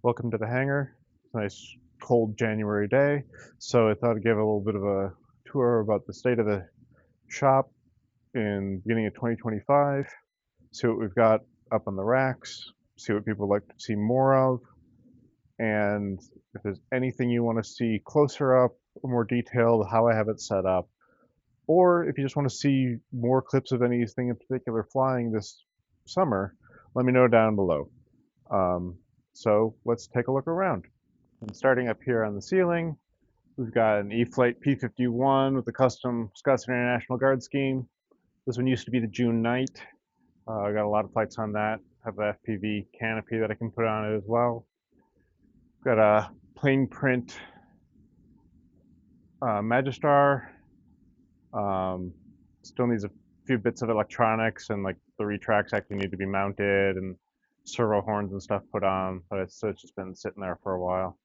Welcome to the hangar. It's a nice cold January day, so I thought I'd give a little bit of a tour about the state of the shop in beginning of 2025, see what we've got up on the racks, see what people would like to see more of, and if there's anything you want to see closer up, more detailed, how I have it set up, or if you just want to see more clips of anything in particular flying this summer, let me know down below. So let's take a look around. And starting up here on the ceiling, we've got an E-flite P51 with a custom Scottsdale International Guard scheme. This one used to be the June Knight. I got a lot of flights on that. Have the FPV canopy that I can put on it as well. Got a PlanePrint Magistar. Still needs a few bits of electronics, and like the retracts actually need to be mounted and servo horns and stuff put on, but it's just been sitting there for a while.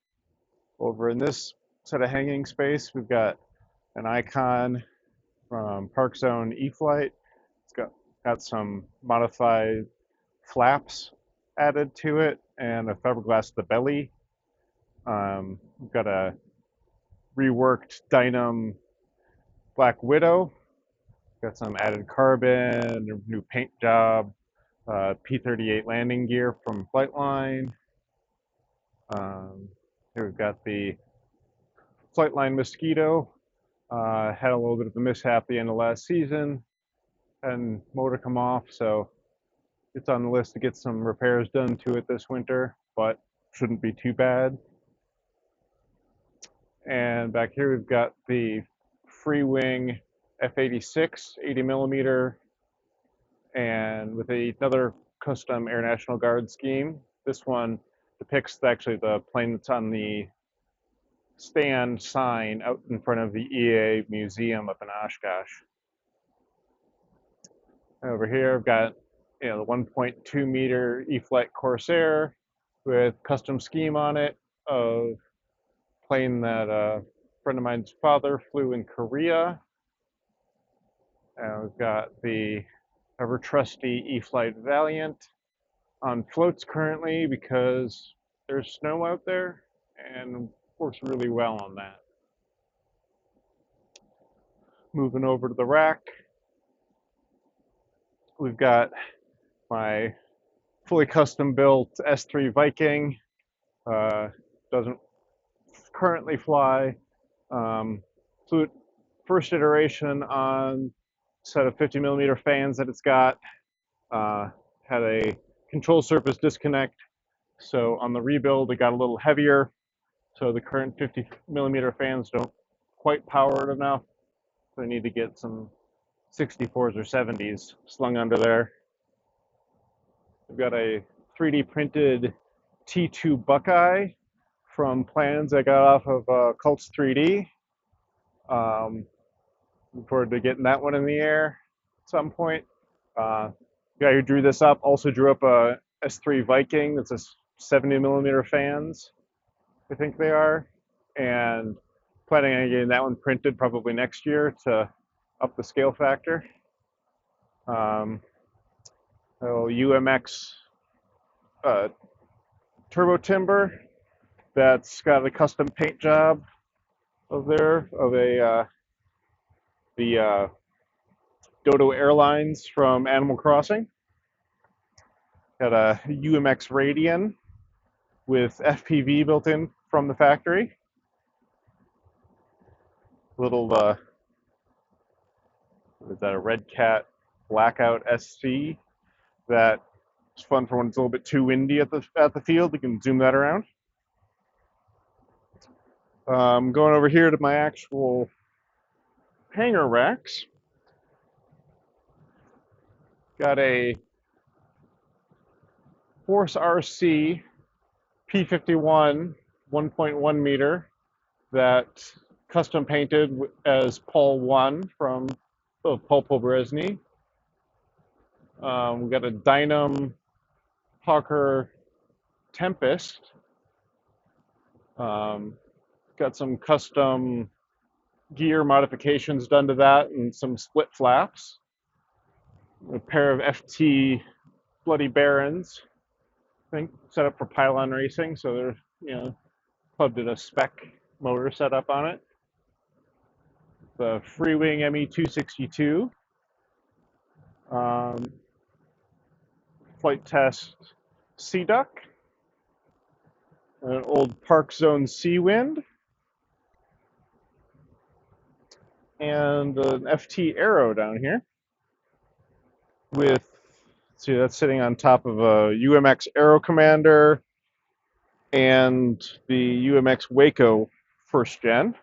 Over in this set of hanging space, we've got an icon from Park Zone E-flite. It's got some modified flaps added to it and a fiberglass to the belly. We've got a reworked Dynam Black Widow. Got some added carbon, new paint job, P38 landing gear from Flightline. Here we've got the Flightline Mosquito. Had a little bit of a mishap at the end of last season and motor come off, so it's on the list to get some repairs done to it this winter, but shouldn't be too bad. And back here we've got the Free Wing F86 80mm, and with another custom Air National Guard scheme. This one depicts actually the plane that's on the stand sign out in front of the EA museum up in Oshkosh. And over here I've got the 1.2 meter E-flite Corsair with custom scheme on it of plane that a friend of mine's father flew in Korea. And we've got the ever trusty E-flite Valiant on floats currently because there's snow out there and works really well on that. Moving over to the rack, we've got my fully custom built S3 Viking. Doesn't currently fly. Flew it first iteration on a set of 50mm fans that it's got. Had a control surface disconnect, so on the rebuild it got a little heavier, so the current 50mm fans don't quite power it enough, so I need to get some 64s or 70s slung under there. We've got a 3D printed T2 Buckeye from plans I got off of Cults 3D. Looking forward to getting that one in the air at some point. The guy who drew this up also drew up a S3 Viking. That's a 70mm fans, I think they are, and planning on getting that one printed probably next year to up the scale factor. UMX turbo timber that's got a custom paint job of the Dodo Airlines from Animal Crossing. Got a UMX Radian with FPV built in from the factory. Little, what is that, a GreyCat Blackout SC that is fun for when it's a little bit too windy at the field. You can zoom that around. Going over here to my actual hangar racks. Got a Force RC P51 1.1 meter that custom painted as Paul 1 from Paul Pobresny. We got a Dynam Hawker Tempest. Got some custom gear modifications done to that and some split flaps. A pair of FT Bloody Barons think set up for pylon racing, so they're, Club did a spec motor setup on it. The Freewing ME262 flight test Sea Duck, an old Park Zone Sea Wind, and an FT Arrow down here with, see, that's sitting on top of a UMX Aero Commander and the UMX Waco first gen.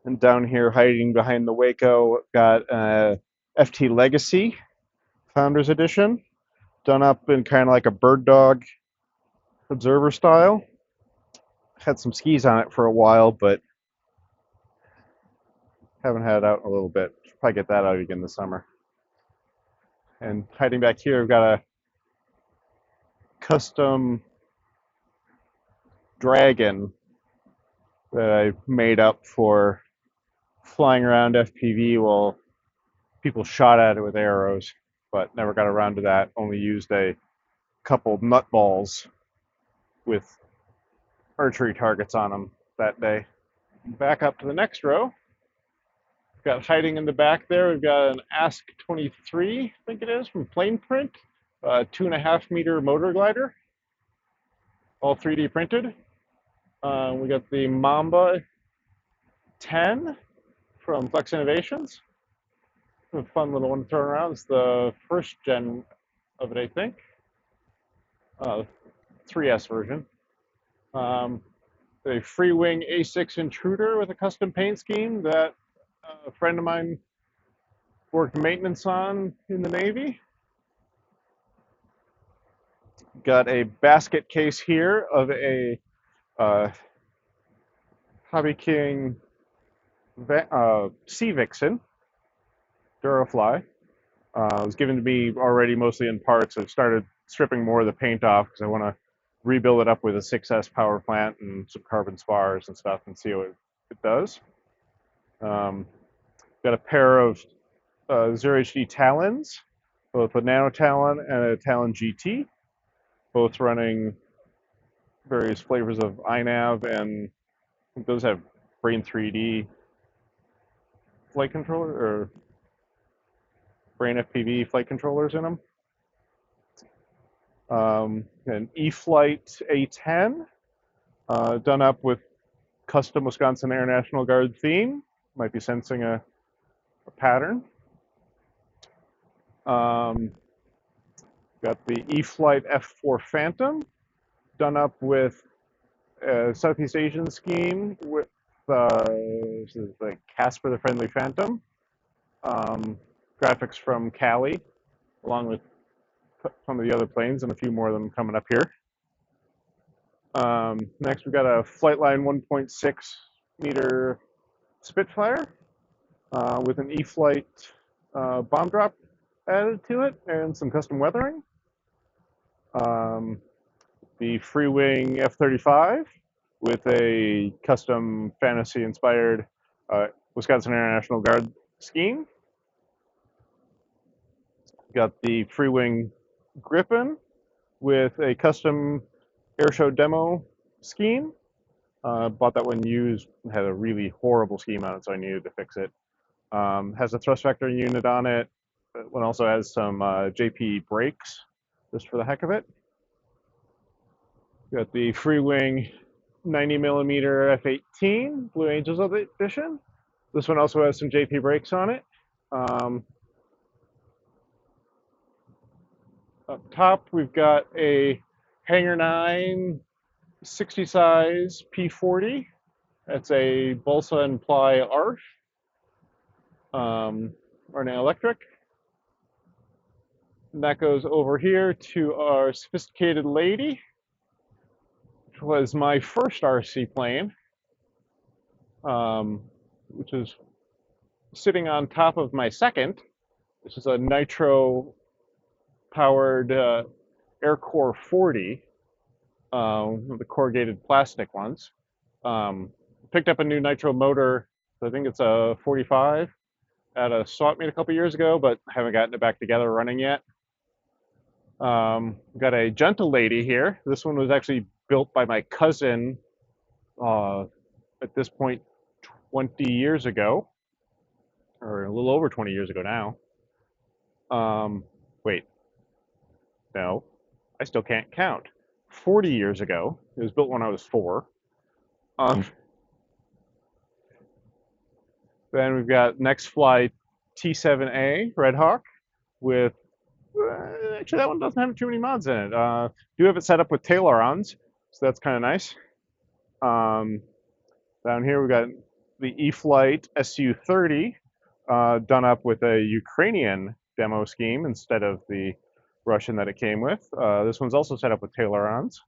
And down here, hiding behind the Waco, got FT Legacy Founders Edition, done up in kind of like a bird dog observer style. Had some skis on it for a while, but haven't had it out in a little bit. Should probably get that out again this summer. And hiding back here, I've got a custom Dragon that I made up for flying around FPV while people shot at it with arrows, but never got around to that. Only used a couple nut balls with archery targets on them that day. Back up to the next row. We've got hiding in the back there, we've got an Ask 23, I think it is, from PlanePrint, a 2.5 meter motor glider, all 3D printed. We got the Mamba 10 from Flex Innovations. A fun little one to turn around. It's the first gen of it, I think. 3S version. A Freewing A6 Intruder with a custom paint scheme that a friend of mine worked maintenance on in the Navy. Got a basket case here of a Hobby King Sea Vixen Durafly. It was given to me already mostly in parts. I've started stripping more of the paint off because I want to rebuild it up with a 6S power plant and some carbon spars and stuff and see what it does. Got a pair of Zero HD Talons, both a Nano Talon and a Talon GT, both running various flavors of iNav, and I think those have Brain 3D flight controller or Brain FPV flight controllers in them. An E-Flight A10, done up with custom Wisconsin Air National Guard theme. Might be sensing a pattern. Got the E-Flight F4 Phantom, done up with a Southeast Asian scheme with this is the Casper the Friendly Phantom. Graphics from Cali, along with some of the other planes and a few more of them coming up here. Next, we've got a Flightline 1.6 meter Spitfire with an E-Flight bomb drop added to it and some custom weathering. The Freewing F-35 with a custom fantasy-inspired Wisconsin Air National Guard scheme. Got the Freewing Griffin with a custom airshow demo scheme. Bought that one used, had a really horrible scheme on it, so I needed to fix it. Has a thrust vector unit on it. That one also has some JP brakes, just for the heck of it. Got the Freewing 90mm F-18 Blue Angels edition. This one also has some JP brakes on it. Up top, we've got a Hangar 9 60 size P40. That's a balsa and ply ARF, or an electric. And that goes over here to our Sophisticated Lady, which was my first RC plane, which is sitting on top of my second. This is a nitro powered Aircore 40, the corrugated plastic ones. Picked up a new nitro motor, I think it's a 45, at a swap meet a couple years ago, but haven't gotten it back together running yet. Got a gentle lady here. This one was actually built by my cousin at this point 20 years ago, or a little over 20 years ago now. Wait, no, I still can't count. 40 years ago. It was built when I was 4. Um, then we've got NextFly T7A Red Hawk with, actually that one doesn't have too many mods in it. Do have it set up with tail-aurons, so that's kind of nice. Down here we've got the E-Flite SU-30 done up with a Ukrainian demo scheme instead of the Russian that it came with. This one's also set up with tail-aurons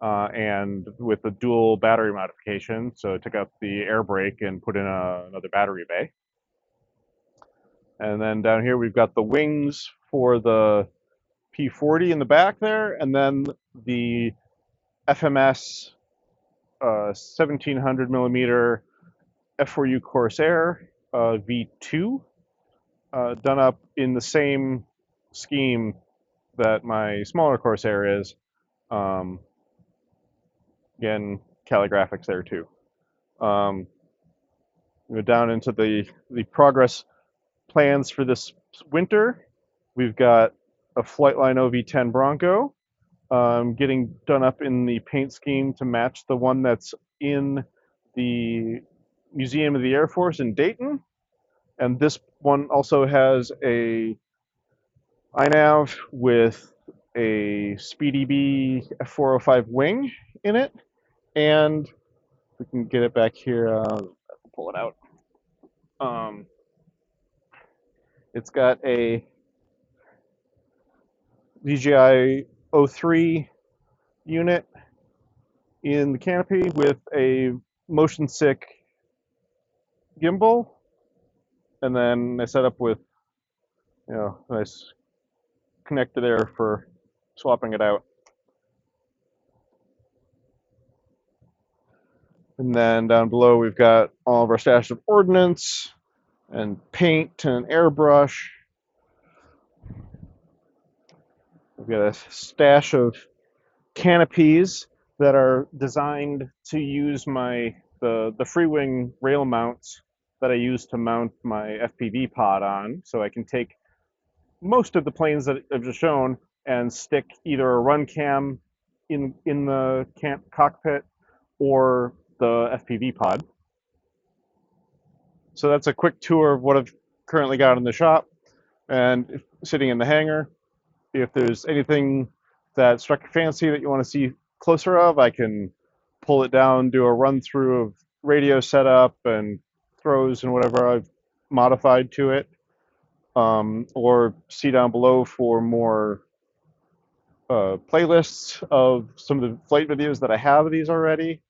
and with a dual battery modification. So I took out the air brake and put in another battery bay. And then down here we've got the wings for the P40 in the back there, and then the FMS 1700 millimeter F4U Corsair V2 done up in the same scheme that my smaller Corsair is. Again, calligraphics there too. Go down into the progress plans for this winter. We've got a Flightline OV10 Bronco getting done up in the paint scheme to match the one that's in the Museum of the Air Force in Dayton. And this one also has a iNav with a SpeedyB F405 wing in it. And if we can get it back here, pull it out. It's got a DJI 03 unit in the canopy with a motion sick gimbal, and then I set up with, you know, nice connector there for swapping it out. And then down below we've got all of our stash of ordnance and paint and airbrush. We've got a stash of canopies that are designed to use the free-wing rail mounts that I use to mount my FPV pod on, so I can take most of the planes that I've just shown and stick either a run cam in the cockpit or the FPV pod. So that's a quick tour of what I've currently got in the shop and sitting in the hangar. If there's anything that struck your fancy that you want to see closer of, I can pull it down, do a run through of radio setup and throws and whatever I've modified to it, or see down below for more playlists of some of the flight videos that I have of these already,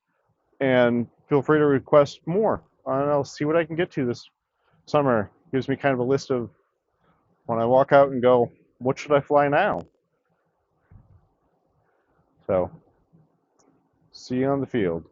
and feel free to request more. And I'll see what I can get to this summer. Gives me kind of a list of when I walk out and go, what should I fly now? So, see you on the field.